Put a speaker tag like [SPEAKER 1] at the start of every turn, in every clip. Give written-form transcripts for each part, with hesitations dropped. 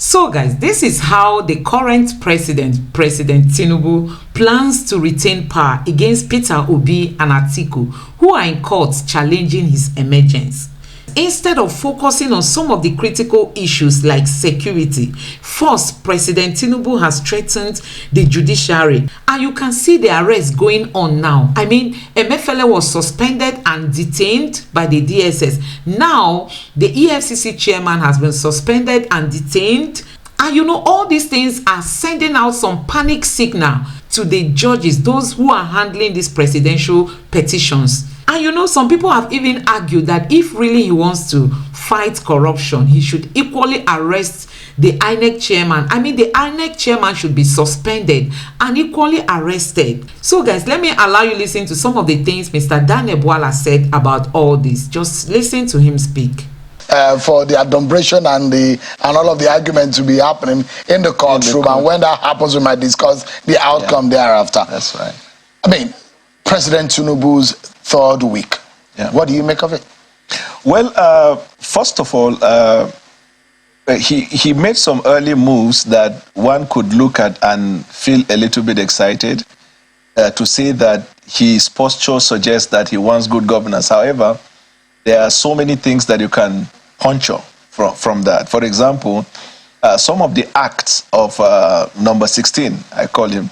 [SPEAKER 1] So guys, this is how the current President Tinubu, plans to retain power against Peter Obi and Atiku, who are in court challenging his emergence. Instead of focusing on some of the critical issues like security, first, President Tinubu has threatened the judiciary, and you can see the arrest going on now. I mean, Emefiele was suspended and detained by the DSS. Now, the EFCC chairman has been suspended and detained. And you know, all these things are sending out some panic signal to the judges, those who are handling these presidential petitions. And you know, some people have even argued that if really he wants to fight corruption, he should equally arrest the INEC chairman. I mean, the INEC chairman should be suspended and equally arrested. So guys, let me allow you listen to some of the things Mr. Bola said about all this. Just listen to him speak.
[SPEAKER 2] For the adumbration and all of the arguments to be happening in the courtroom, and when that happens, we might discuss the outcome thereafter.
[SPEAKER 3] That's right.
[SPEAKER 2] I mean, President Tinubu's third week. What do you make of it?
[SPEAKER 3] Well, first of all, he made some early moves that one could look at and feel a little bit excited to say that his posture suggests that he wants good governance. However, there are so many things that you can puncture from that. For example, some of the acts of number 16, I call him,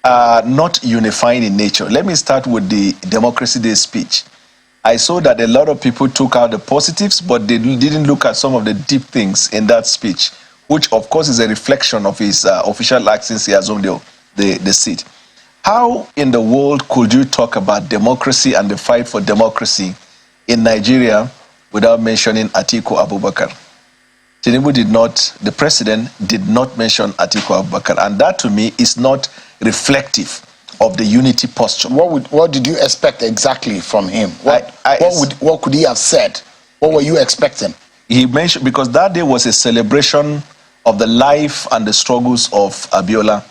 [SPEAKER 3] are not unifying in nature. Let me start with the Democracy Day speech. I saw that a lot of people took out the positives, but they didn't look at some of the deep things in that speech, which of course is a reflection of his official act since he has owned the seat. How in the world could you talk about democracy and the fight for democracy in Nigeria without mentioning Atiku Abubakar? Tinubu did not, the president did not mention Atiku Abubakar, and that to me is not reflective of the unity posture.
[SPEAKER 2] What did you expect exactly from him? What could he have said? What were you expecting?
[SPEAKER 3] He mentioned, because that day was a celebration of the life and the struggles of Abiola.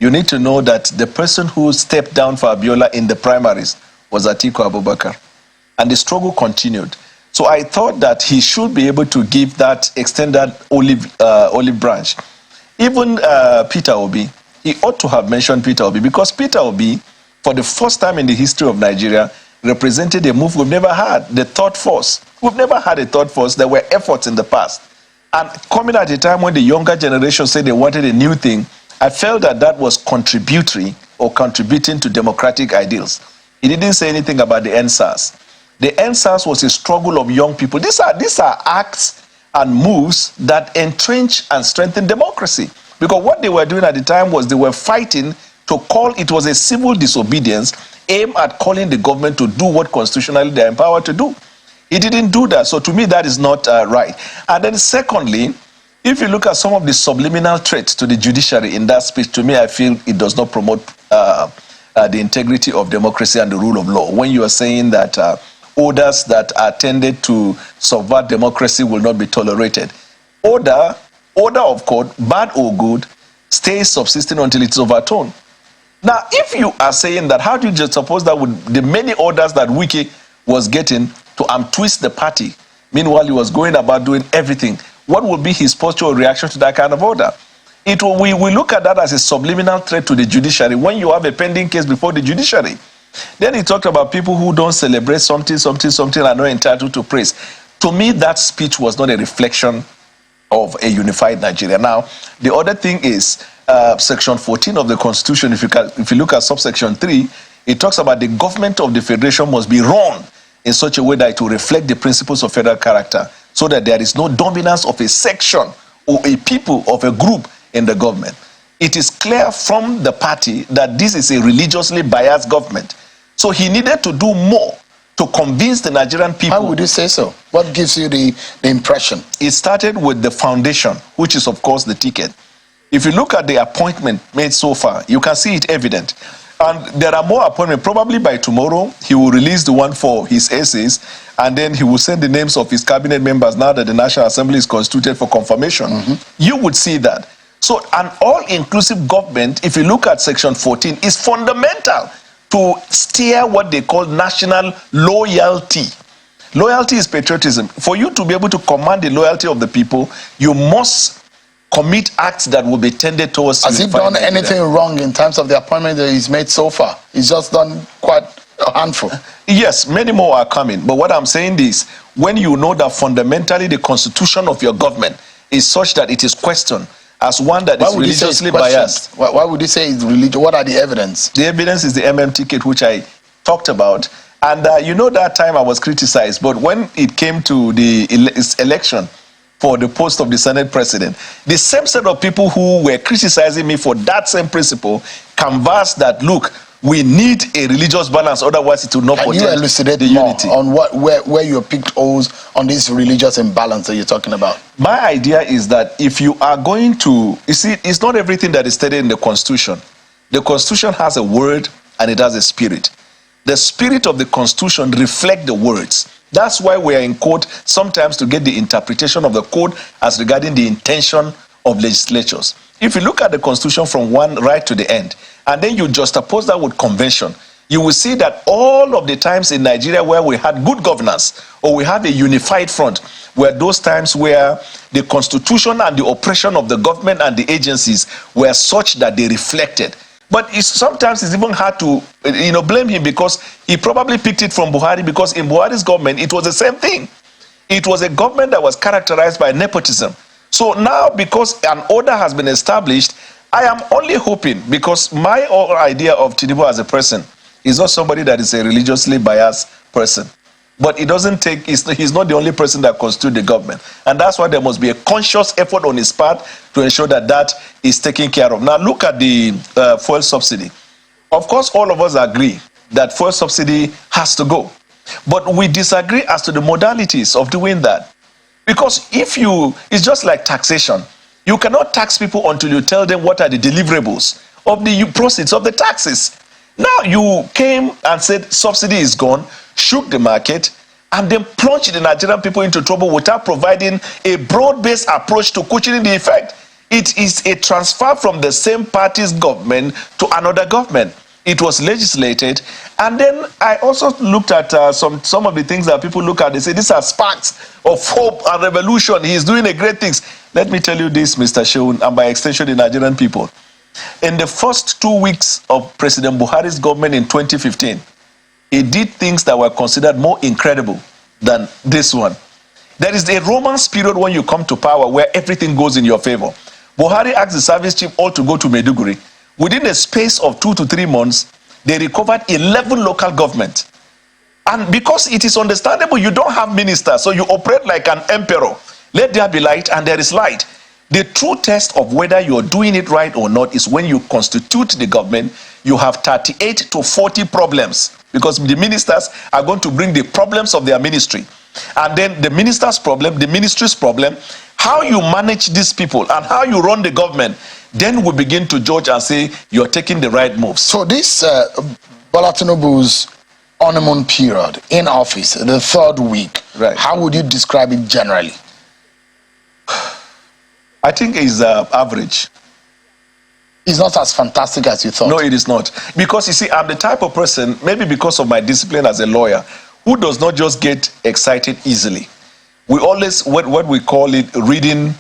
[SPEAKER 3] You need to know that the person who stepped down for Abiola in the primaries was Atiku Abubakar, and the struggle continued. So I thought that he should be able to give that extended olive branch. Even Peter Obi, he ought to have mentioned Peter Obi, because Peter Obi, for the first time in the history of Nigeria, represented a move we've never had, the third force. We've never had a third force. There were efforts in the past. And coming at a time when the younger generation said they wanted a new thing, I felt that that was contributory or contributing to democratic ideals. He didn't say anything about the NSAS. The NSAS was a struggle of young people. These are acts and moves that entrench and strengthen democracy. Because what they were doing at the time was they were fighting to call, it was a civil disobedience aimed at calling the government to do what constitutionally they're empowered to do. He didn't do that. So to me, that is not right. And then secondly, if you look at some of the subliminal threats to the judiciary in that speech, to me, I feel it does not promote the integrity of democracy and the rule of law. When you are saying that orders that are tended to subvert democracy will not be tolerated. Order of court, bad or good, stays subsisting until it's overturned. Now, if you are saying that, how do you just suppose that with the many orders that Wiki was getting to twist the party, meanwhile he was going about doing everything, what would be his posture or reaction to that kind of order? We look at that as a subliminal threat to the judiciary when you have a pending case before the judiciary. Then he talked about people who don't celebrate something are not entitled to praise. To me, that speech was not a reflection of a unified Nigeria. Now, the other thing is Section 14 of the Constitution. If you look at subsection 3, it talks about the government of the federation must be run in such a way that it will reflect the principles of federal character, so that there is no dominance of a section or a people of a group in the government. It is clear from the party that this is a religiously biased government. So he needed to do more to convince the Nigerian people.
[SPEAKER 2] How would you say so? What gives you the impression?
[SPEAKER 3] It started with the foundation, which is, of course, the ticket. If you look at the appointment made so far, you can see it evident. And there are more appointments. Probably by tomorrow, he will release the one for his essays, and then he will send the names of his cabinet members now that the National Assembly is constituted for confirmation. You would see that. So an all-inclusive government, if you look at Section 14, is fundamental to steer what they call national loyalty. Loyalty is patriotism. For you to be able to command the loyalty of the people, you must commit acts that will be tended towards.
[SPEAKER 2] Has he done anything wrong in terms of the appointment that he's made so far? He's just done quite a handful.
[SPEAKER 3] Yes, many more are coming. But what I'm saying is, when you know that fundamentally the constitution of your government is such that it is questioned as one that is religiously biased.
[SPEAKER 2] Why would you say it's religious? What are the evidence?
[SPEAKER 3] The evidence is the MM ticket, which I talked about. And you know, that time I was criticized. But when it came to the election for the post of the Senate president, the same set of people who were criticizing me for that same principle canvassed that, look, we need a religious balance, otherwise it will not protect
[SPEAKER 2] you elucidate
[SPEAKER 3] the
[SPEAKER 2] more
[SPEAKER 3] unity.
[SPEAKER 2] On where you picked holes on this religious imbalance that you're talking about?
[SPEAKER 3] My idea is that if you are going to, you see, it's not everything that is stated in the Constitution. The Constitution has a word and it has a spirit. The spirit of the Constitution reflects the words. That's why we are in court sometimes to get the interpretation of the code as regarding the intention of legislatures. If you look at the Constitution from one right to the end, and then you juxtapose that with convention, you will see that all of the times in Nigeria where we had good governance or we had a unified front were those times where the constitution and the operation of the government and the agencies were such that they reflected. But sometimes it's even hard to blame him, because he probably picked it from Buhari, because in Buhari's government it was the same thing. It was a government that was characterized by nepotism. So now, because an order has been established, I am only hoping, because my idea of Tinubu as a person is not somebody that is a religiously biased person. But it doesn't take, he's not the only person that constitutes the government. And that's why there must be a conscious effort on his part to ensure that that is taken care of. Now look at the fuel subsidy. Of course, all of us agree that fuel subsidy has to go. But we disagree as to the modalities of doing that. Because it's just like taxation. You cannot tax people until you tell them what are the deliverables of the proceeds of the taxes. Now you came and said subsidy is gone, shook the market, and then plunged the Nigerian people into trouble without providing a broad-based approach to cushioning the effect. It is a transfer from the same party's government to another government. It was legislated, and then I also looked at some of the things that people look at. They say these are sparks of hope and revolution. He is doing a great things. Let me tell you this, Mr. Sheun, and by extension the Nigerian people. In the first 2 weeks of President Buhari's government in 2015, he did things that were considered more incredible than this one. There is a romance period when you come to power where everything goes in your favor. Buhari asked the service chief all to go to Maiduguri. Within a space of 2 to 3 months, they recovered 11 local governments. And because it is understandable, you don't have ministers, so you operate like an emperor. Let there be light, and there is light. The true test of whether you're doing it right or not is when you constitute the government, you have 38 to 40 problems, because the ministers are going to bring the problems of their ministry. And then the minister's problem, the ministry's problem, how you manage these people and how you run the government, then we begin to judge and say you're taking the right moves.
[SPEAKER 2] So this Bola Tinubu's honeymoon period in office, the third week,
[SPEAKER 3] right,
[SPEAKER 2] how would you describe it generally?
[SPEAKER 3] I think it's average.
[SPEAKER 2] It's not as fantastic as you thought.
[SPEAKER 3] No, it is not. Because you see, I'm the type of person, maybe because of my discipline as a lawyer, who does not just get excited easily. We always, what we call it, reading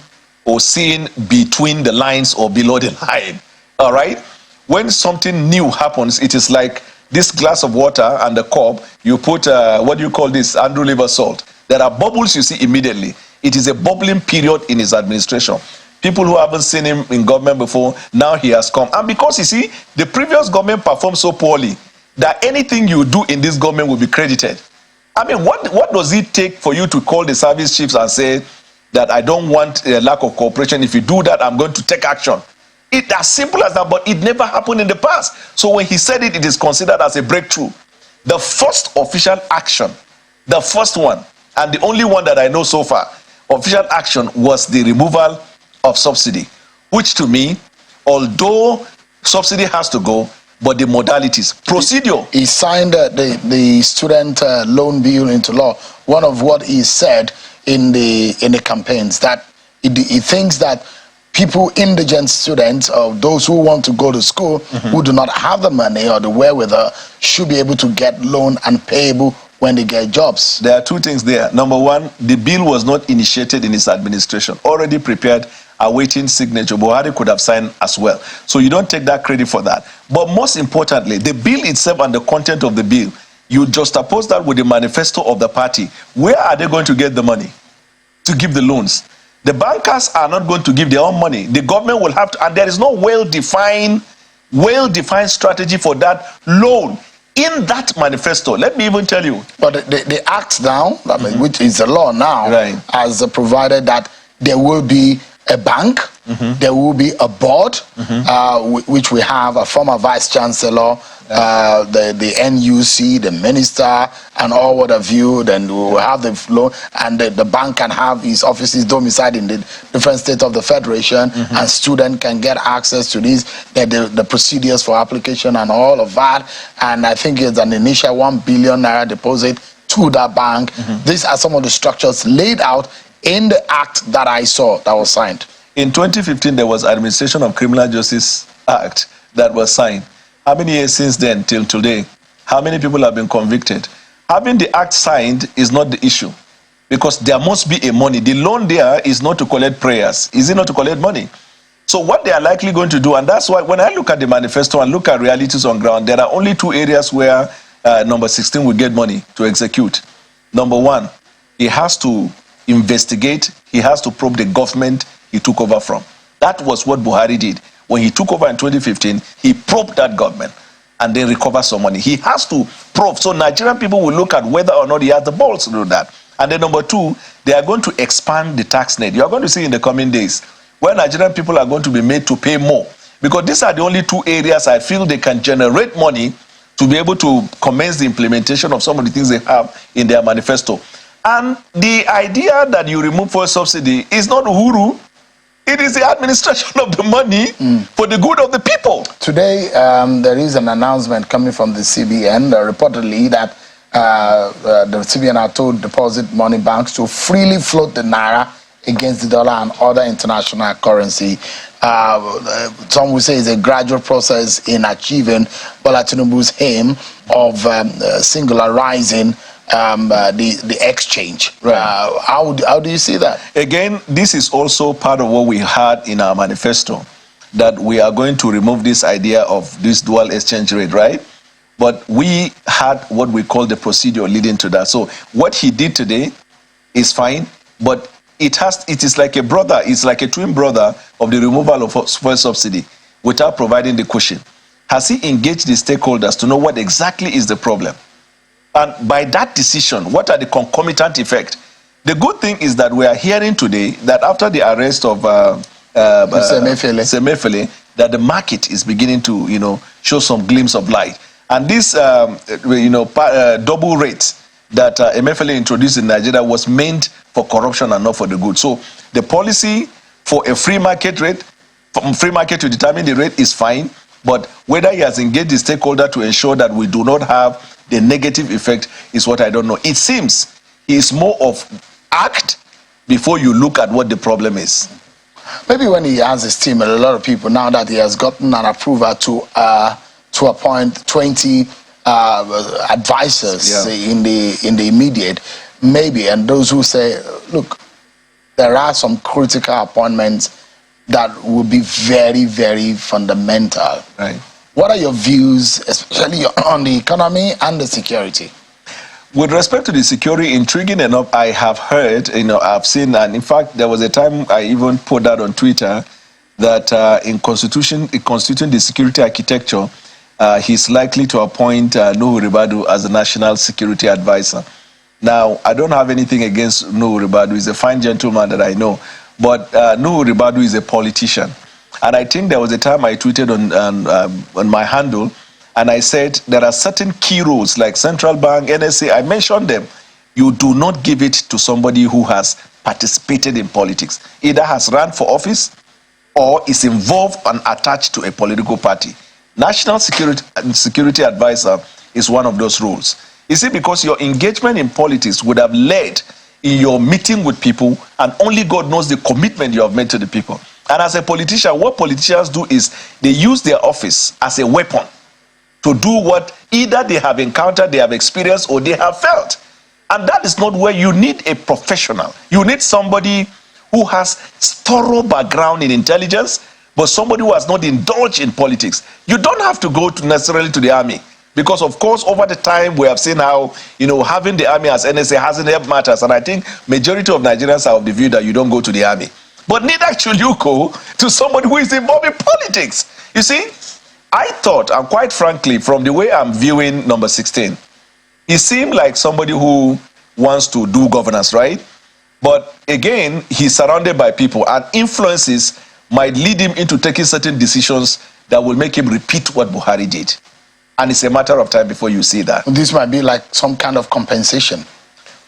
[SPEAKER 3] or seeing between the lines or below the line. All right? When something new happens, it is like this glass of water and the cup, you put, what do you call this, Andrew liver salt. There are bubbles you see immediately. It is a bubbling period in his administration. People who haven't seen him in government before, now he has come. And because you see, the previous government performed so poorly that anything you do in this government will be credited. I mean, what does it take for you to call the service chiefs and say that I don't want a lack of cooperation? If you do that, I'm going to take action. It's as simple as that, but it never happened in the past. So when he said it, it is considered as a breakthrough. The first official action, the first one, and the only one that I know so far, official action was the removal of subsidy, which to me, although subsidy has to go, but the modalities, procedure.
[SPEAKER 2] He signed the student loan bill into law. One of what he said in the campaigns, that he thinks that people, indigent students, or those who want to go to school, who do not have the money or the wherewithal, should be able to get loan and payable when they get jobs.
[SPEAKER 3] There are two things there. Number one, the bill was not initiated in his administration, already prepared awaiting signature. Buhari could have signed as well. So you don't take that credit for that. But most importantly, the bill itself and the content of the bill, you juxtapose that with the manifesto of the party. Where are they going to get the money to give the loans? The bankers are not going to give their own money. The government will have to, and there is no well-defined strategy for that loan in that manifesto. Let me even tell you.
[SPEAKER 2] But the act now, I mean, which is the law now, has provided that there will be a bank, there will be a board, which we have a former vice chancellor, the NUC, the minister, and all what have you. Then we will have the loan, and the bank can have his offices domiciled in the different states of the federation, and student can get access to these, the procedures for application and all of that. And I think it's an initial 1 billion naira deposit to that bank. These are some of the structures laid out in the act that I saw that was signed.
[SPEAKER 3] In 2015, there was Administration of Criminal Justice Act that was signed. How many years since then till today? How many people have been convicted? Having the act signed is not the issue, because there must be a money. The loan there is not to collect prayers. Is it not to collect money? So what they are likely going to do, and that's why when I look at the manifesto and look at realities on ground, there are only two areas where number 16 will get money to execute. Number one, he has to investigate, he has to probe the government he took over from. That was what Buhari did. When he took over in 2015, he probed that government and then recovered some money. He has to probe. So Nigerian people will look at whether or not he has the balls to do that. And then number two, they are going to expand the tax net. You are going to see in the coming days where Nigerian people are going to be made to pay more. Because these are the only two areas I feel they can generate money to be able to commence the implementation of some of the things they have in their manifesto. And the idea that you remove fuel subsidy is not Uhuru. It is the administration of the money for the good of the people.
[SPEAKER 2] Today, there is an announcement coming from the CBN, reportedly that the CBN are told deposit money banks to freely float the naira against the dollar and other international currency. Some will say it's a gradual process in achieving Bola Tinubu's aim of singularizing the exchange. How do you see that?
[SPEAKER 3] Again, this is also part of what we had in our manifesto, that we are going to remove this idea of this dual exchange rate, right? But we had what we call the procedure leading to that. So what he did today is fine, but it is like a brother, it's like a twin brother of the removal of fuel subsidy without providing the cushion. Has he engaged the stakeholders to know what exactly is the problem? And by that decision, what are the concomitant effects? The good thing is that we are hearing today that after the arrest of Semefele, that the market is beginning to, show some glimpse of light. And this, double rate that Emefele introduced in Nigeria was meant for corruption and not for the good. So the policy for a free market rate, free market to determine the rate is fine, but whether he has engaged the stakeholder to ensure that we do not have the negative effect is what I don't know. It seems he is more of act before you look at what the problem is.
[SPEAKER 2] Maybe when he has his team, a lot of people, now that he has gotten an approval to appoint 20 advisors in the immediate, maybe, and those who say, look, there are some critical appointments that will be very, very fundamental.
[SPEAKER 3] Right.
[SPEAKER 2] What are your views, especially on the economy and the security?
[SPEAKER 3] With respect to the security, intriguing enough, I have heard, I've seen, and in fact, there was a time I even put that on Twitter, that in constituting the security architecture, he's likely to appoint Nuhu Ribadu as the National Security Advisor. Now, I don't have anything against Nuhu Ribadu. He's a fine gentleman that I know. But Nuhu Ribadu is a politician. And I think there was a time I tweeted on my handle, and I said there are certain key roles like Central Bank, NSA, I mentioned them. You do not give it to somebody who has participated in politics, either has run for office or is involved and attached to a political party. National Security Advisor is one of those roles. You see, because your engagement in politics would have led in your meeting with people, and only God knows the commitment you have made to the people. And as a politician, what politicians do is they use their office as a weapon to do what either they have encountered, they have experienced, or they have felt. And that is not where you need a professional. You need somebody who has thorough background in intelligence, but somebody who has not indulged in politics. You don't have to go necessarily to the army. Because, of course, over the time, we have seen how, having the army as NSA hasn't helped matters. And I think majority of Nigerians are of the view that you don't go to the army. But neither should you go to somebody who is involved in politics. You see, I thought, and quite frankly, from the way I'm viewing number 16, he seemed like somebody who wants to do governance, right? But again, he's surrounded by people, and influences might lead him into taking certain decisions that will make him repeat what Buhari did. And it's a matter of time before you see that.
[SPEAKER 2] This might be like some kind of compensation.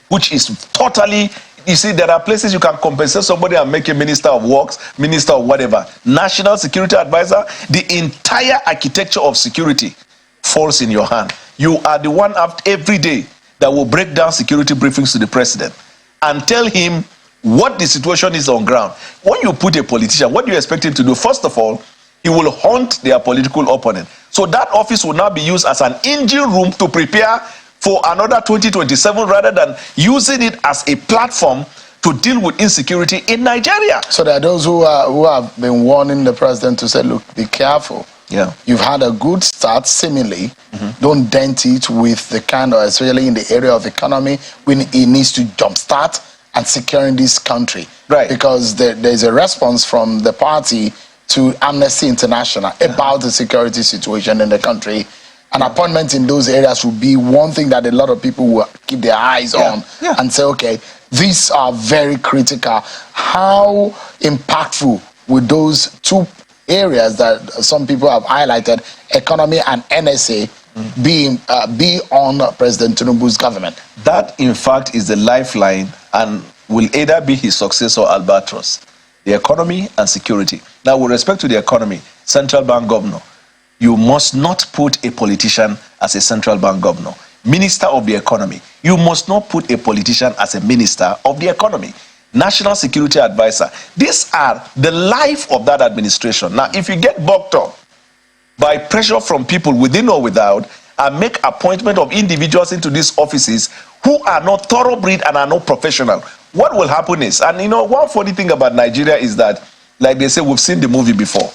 [SPEAKER 3] Which is totally, you see, there are places you can compensate somebody and make a minister of works, minister of whatever. National security advisor, the entire architecture of security falls in your hand. You are the one every day that will break down security briefings to the president and tell him what the situation is on ground. When you put a politician, what do you expect him to do? First of all, he will hunt their political opponent. So that office will now be used as an engine room to prepare for another 2027 rather than using it as a platform to deal with insecurity in Nigeria.
[SPEAKER 2] So there are those who have been warning the president to say, look, be careful.
[SPEAKER 3] Yeah.
[SPEAKER 2] You've had a good start, seemingly. Don't dent it with the kind of, especially in the area of economy, when it needs to jumpstart and securing this country.
[SPEAKER 3] Right.
[SPEAKER 2] Because there's a response from the party to Amnesty International about the security situation in the country. An appointment in those areas would be one thing that a lot of people will keep their eyes on and say, okay, these are very critical. How impactful would those two areas that some people have highlighted, economy and NSA, be on President Tinubu's government?
[SPEAKER 3] That, in fact, is the lifeline and will either be his success or albatross. The economy and security. Now, with respect to the economy, central bank governor, you must not put a politician as a central bank governor. Minister of the economy, you must not put a politician as a minister of the economy. National security advisor, these are the life of that administration. Now, if you get bogged up by pressure from people within or without and make appointment of individuals into these offices who are not thoroughbred and are not professional, what will happen is, and one funny thing about Nigeria is that, like they say, we've seen the movie before.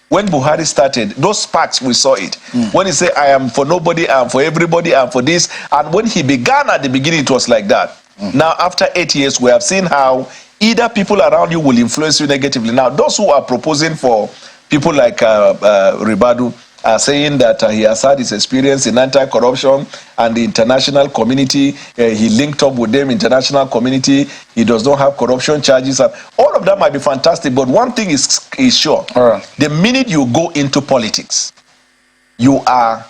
[SPEAKER 3] When Buhari started, those sparks, we saw it. When he said, I am for nobody, I am for everybody, I am for this. And when he began at the beginning, it was like that. Now, after 8 years, we have seen how either people around you will influence you negatively. Now, those who are proposing for people like Ribadu are saying that he has had his experience in anti-corruption and the international community. He linked up with them, international community. He does not have corruption charges. All of that might be fantastic, but one thing is sure. The minute you go into politics, you are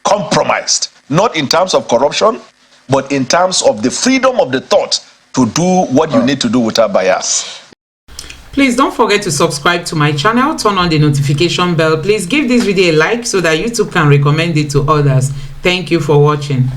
[SPEAKER 3] compromised. Not in terms of corruption, but in terms of the freedom of the thought to do what you need to do without bias.
[SPEAKER 1] Please don't forget to subscribe to my channel, turn on the notification bell. Please give this video a like so that YouTube can recommend it to others. Thank you for watching.